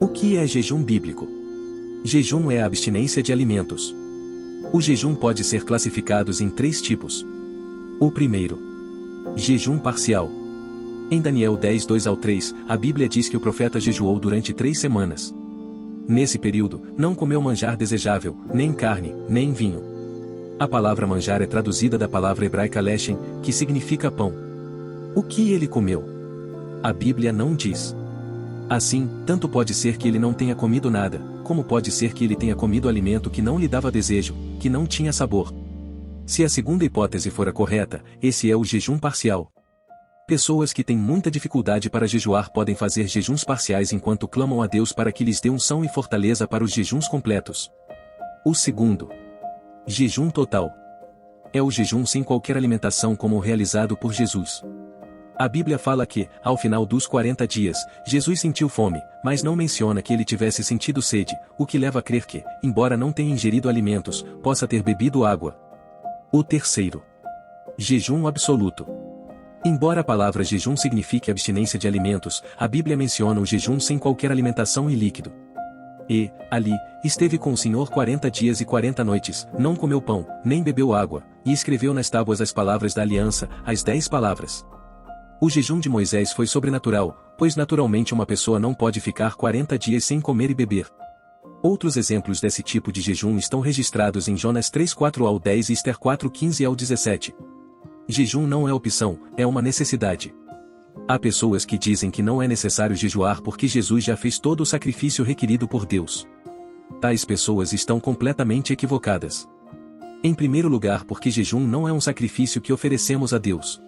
O que é jejum bíblico? Jejum é a abstinência de alimentos. O jejum pode ser classificado em 3 tipos. O primeiro, jejum parcial. Em Daniel 10, 2-3, a Bíblia diz que o profeta jejuou durante 3 semanas. Nesse período, não comeu manjar desejável, nem carne, nem vinho. A palavra manjar é traduzida da palavra hebraica lechem, que significa pão. O que ele comeu? A Bíblia não diz. Assim, tanto pode ser que ele não tenha comido nada, como pode ser que ele tenha comido alimento que não lhe dava desejo, que não tinha sabor. Se a segunda hipótese for a correta, esse é o jejum parcial. Pessoas que têm muita dificuldade para jejuar podem fazer jejuns parciais enquanto clamam a Deus para que lhes dê unção e fortaleza para os jejuns completos. O segundo, jejum total. É o jejum sem qualquer alimentação como o realizado por Jesus. A Bíblia fala que, ao final dos 40 dias, Jesus sentiu fome, mas não menciona que ele tivesse sentido sede, o que leva a crer que, embora não tenha ingerido alimentos, possa ter bebido água. O terceiro, jejum absoluto. Embora a palavra jejum signifique abstinência de alimentos, a Bíblia menciona o jejum sem qualquer alimentação e líquido. E, ali, esteve com o Senhor 40 dias e 40 noites, não comeu pão, nem bebeu água, e escreveu nas tábuas as palavras da aliança, as 10 palavras. O jejum de Moisés foi sobrenatural, pois naturalmente uma pessoa não pode ficar 40 dias sem comer e beber. Outros exemplos desse tipo de jejum estão registrados em Jonas 3:4-10 e Ester 4:15-17. Jejum não é opção, é uma necessidade. Há pessoas que dizem que não é necessário jejuar porque Jesus já fez todo o sacrifício requerido por Deus. Tais pessoas estão completamente equivocadas. Em primeiro lugar, porque jejum não é um sacrifício que oferecemos a Deus.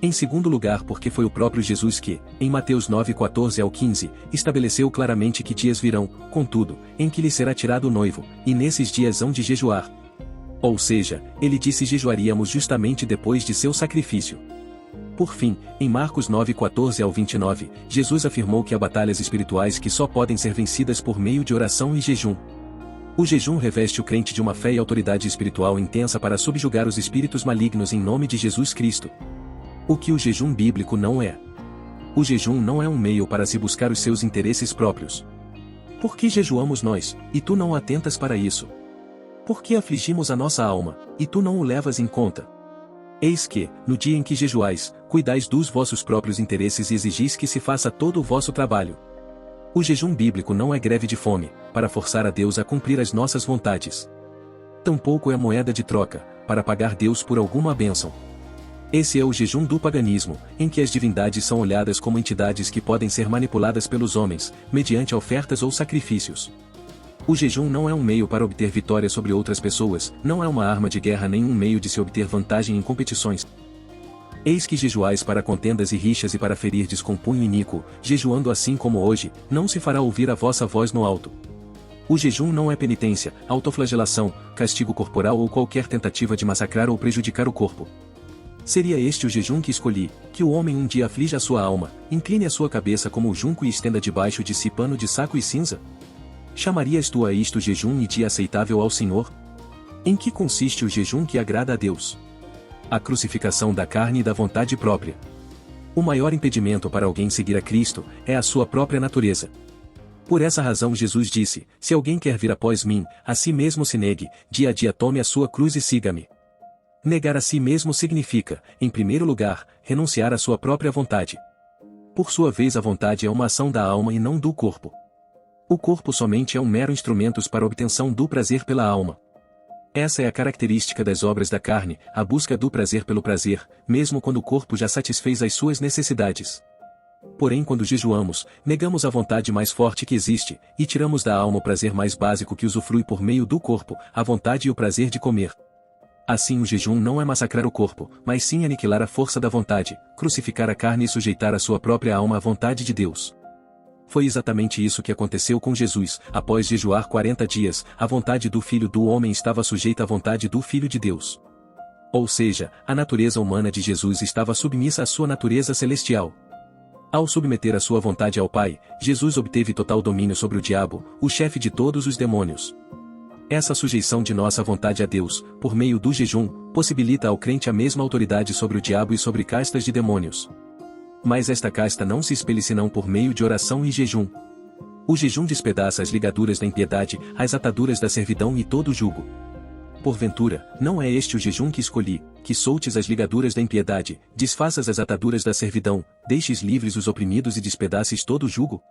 Em segundo lugar, porque foi o próprio Jesus que, em Mateus 9:14-15, estabeleceu claramente que dias virão, contudo, em que lhe será tirado o noivo, e nesses dias hão de jejuar. Ou seja, ele disse jejuaríamos justamente depois de seu sacrifício. Por fim, em Marcos 9:14-29, Jesus afirmou que há batalhas espirituais que só podem ser vencidas por meio de oração e jejum. O jejum reveste o crente de uma fé e autoridade espiritual intensa para subjugar os espíritos malignos em nome de Jesus Cristo. O que o jejum bíblico não é? O jejum não é um meio para se buscar os seus interesses próprios. Por que jejuamos nós, e tu não atentas para isso? Por que afligimos a nossa alma, e tu não o levas em conta? Eis que, no dia em que jejuais, cuidais dos vossos próprios interesses e exigis que se faça todo o vosso trabalho. O jejum bíblico não é greve de fome, para forçar a Deus a cumprir as nossas vontades. Tampouco é moeda de troca, para pagar Deus por alguma bênção. Esse é o jejum do paganismo, em que as divindades são olhadas como entidades que podem ser manipuladas pelos homens, mediante ofertas ou sacrifícios. O jejum não é um meio para obter vitória sobre outras pessoas, não é uma arma de guerra nem um meio de se obter vantagem em competições. Eis que jejuais para contendas e rixas e para ferirdes com punho iníquo, jejuando assim como hoje, não se fará ouvir a vossa voz no alto. O jejum não é penitência, autoflagelação, castigo corporal ou qualquer tentativa de massacrar ou prejudicar o corpo. Seria este o jejum que escolhi, que o homem um dia aflija a sua alma, incline a sua cabeça como o junco e estenda debaixo de si pano de saco e cinza? Chamarias tu a isto jejum e dia aceitável ao Senhor? Em que consiste o jejum que agrada a Deus? A crucificação da carne e da vontade própria. O maior impedimento para alguém seguir a Cristo é a sua própria natureza. Por essa razão Jesus disse, se alguém quer vir após mim, a si mesmo se negue, dia a dia tome a sua cruz e siga-me. Negar a si mesmo significa, em primeiro lugar, renunciar à sua própria vontade. Por sua vez, a vontade é uma ação da alma e não do corpo. O corpo somente é um mero instrumento para a obtenção do prazer pela alma. Essa é a característica das obras da carne, a busca do prazer pelo prazer, mesmo quando o corpo já satisfez as suas necessidades. Porém, quando jejuamos, negamos a vontade mais forte que existe, e tiramos da alma o prazer mais básico que usufrui por meio do corpo, a vontade e o prazer de comer. Assim, o jejum não é massacrar o corpo, mas sim aniquilar a força da vontade, crucificar a carne e sujeitar a sua própria alma à vontade de Deus. Foi exatamente isso que aconteceu com Jesus. Após jejuar 40 dias, a vontade do Filho do Homem estava sujeita à vontade do Filho de Deus. Ou seja, a natureza humana de Jesus estava submissa à sua natureza celestial. Ao submeter a sua vontade ao Pai, Jesus obteve total domínio sobre o diabo, o chefe de todos os demônios. Essa sujeição de nossa vontade a Deus, por meio do jejum, possibilita ao crente a mesma autoridade sobre o diabo e sobre castas de demônios. Mas esta casta não se expele senão por meio de oração e jejum. O jejum despedaça as ligaduras da impiedade, as ataduras da servidão e todo o jugo. Porventura, não é este o jejum que escolhi, que soltes as ligaduras da impiedade, desfaças as ataduras da servidão, deixes livres os oprimidos e despedaces todo o jugo?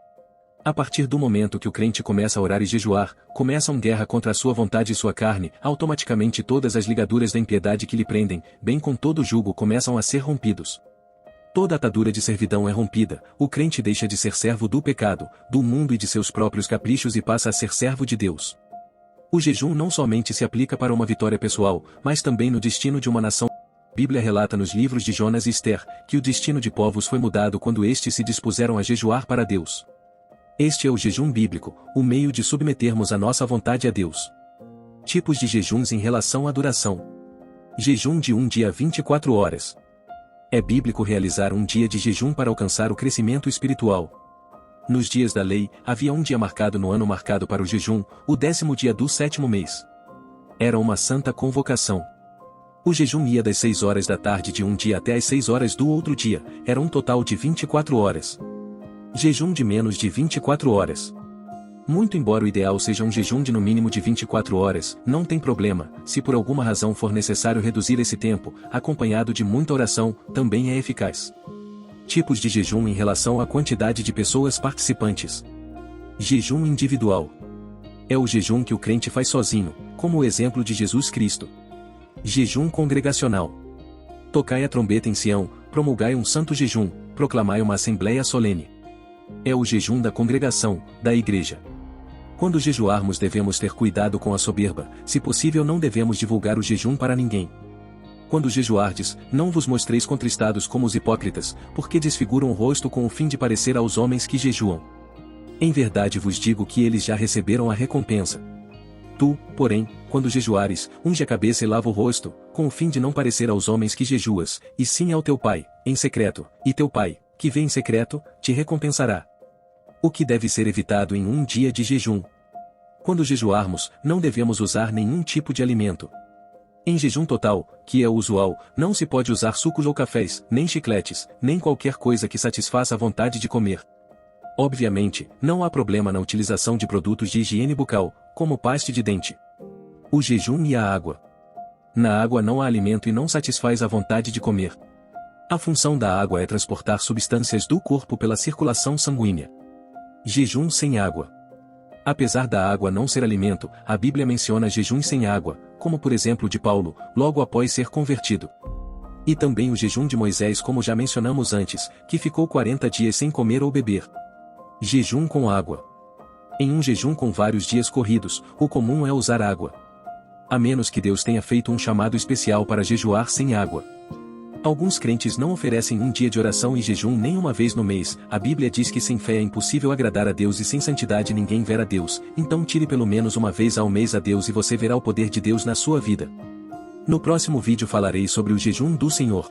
A partir do momento que o crente começa a orar e jejuar, começa uma guerra contra a sua vontade e sua carne, automaticamente todas as ligaduras da impiedade que lhe prendem, bem com todo o jugo começam a ser rompidos. Toda atadura de servidão é rompida, o crente deixa de ser servo do pecado, do mundo e de seus próprios caprichos e passa a ser servo de Deus. O jejum não somente se aplica para uma vitória pessoal, mas também no destino de uma nação. A Bíblia relata nos livros de Jonas e Esther, que o destino de povos foi mudado quando estes se dispuseram a jejuar para Deus. Este é o jejum bíblico, o meio de submetermos a nossa vontade a Deus. Tipos de jejuns em relação à duração. Jejum de um dia 24 horas. É bíblico realizar um dia de jejum para alcançar o crescimento espiritual. Nos dias da lei, havia um dia marcado no ano marcado para o jejum, o 10º dia do 7º mês. Era uma santa convocação. O jejum ia das 6 horas da tarde de um dia até as 6 horas do outro dia, era um total de 24 horas. Jejum de menos de 24 horas. Muito embora o ideal seja um jejum de no mínimo de 24 horas, não tem problema, se por alguma razão for necessário reduzir esse tempo, acompanhado de muita oração, também é eficaz. Tipos de jejum em relação à quantidade de pessoas participantes. Jejum individual. É o jejum que o crente faz sozinho, como o exemplo de Jesus Cristo. Jejum congregacional. Tocai a trombeta em Sião, promulgai um santo jejum, proclamai uma assembleia solene. É o jejum da congregação, da igreja. Quando jejuarmos devemos ter cuidado com a soberba, se possível não devemos divulgar o jejum para ninguém. Quando jejuardes, não vos mostreis contristados como os hipócritas, porque desfiguram o rosto com o fim de parecer aos homens que jejuam. Em verdade vos digo que eles já receberam a recompensa. Tu, porém, quando jejuares, unge a cabeça e lava o rosto, com o fim de não parecer aos homens que jejuas, e sim ao teu Pai, em secreto, e teu Pai, que vê em secreto, te recompensará. O que deve ser evitado em um dia de jejum? Quando jejuarmos, não devemos usar nenhum tipo de alimento. Em jejum total, que é o usual, não se pode usar sucos ou cafés, nem chicletes, nem qualquer coisa que satisfaça a vontade de comer. Obviamente, não há problema na utilização de produtos de higiene bucal, como pasta de dente. O jejum e a água. Na água não há alimento e não satisfaz a vontade de comer. A função da água é transportar substâncias do corpo pela circulação sanguínea. Jejum sem água. Apesar da água não ser alimento, a Bíblia menciona jejum sem água, como por exemplo de Paulo, logo após ser convertido. E também o jejum de Moisés, como já mencionamos antes, que ficou 40 dias sem comer ou beber. Jejum com água. Em um jejum com vários dias corridos, o comum é usar água. A menos que Deus tenha feito um chamado especial para jejuar sem água. Alguns crentes não oferecem um dia de oração e jejum nem uma vez no mês. A Bíblia diz que sem fé é impossível agradar a Deus e sem santidade ninguém verá Deus, então tire pelo menos uma vez ao mês a Deus e você verá o poder de Deus na sua vida. No próximo vídeo falarei sobre o jejum do Senhor.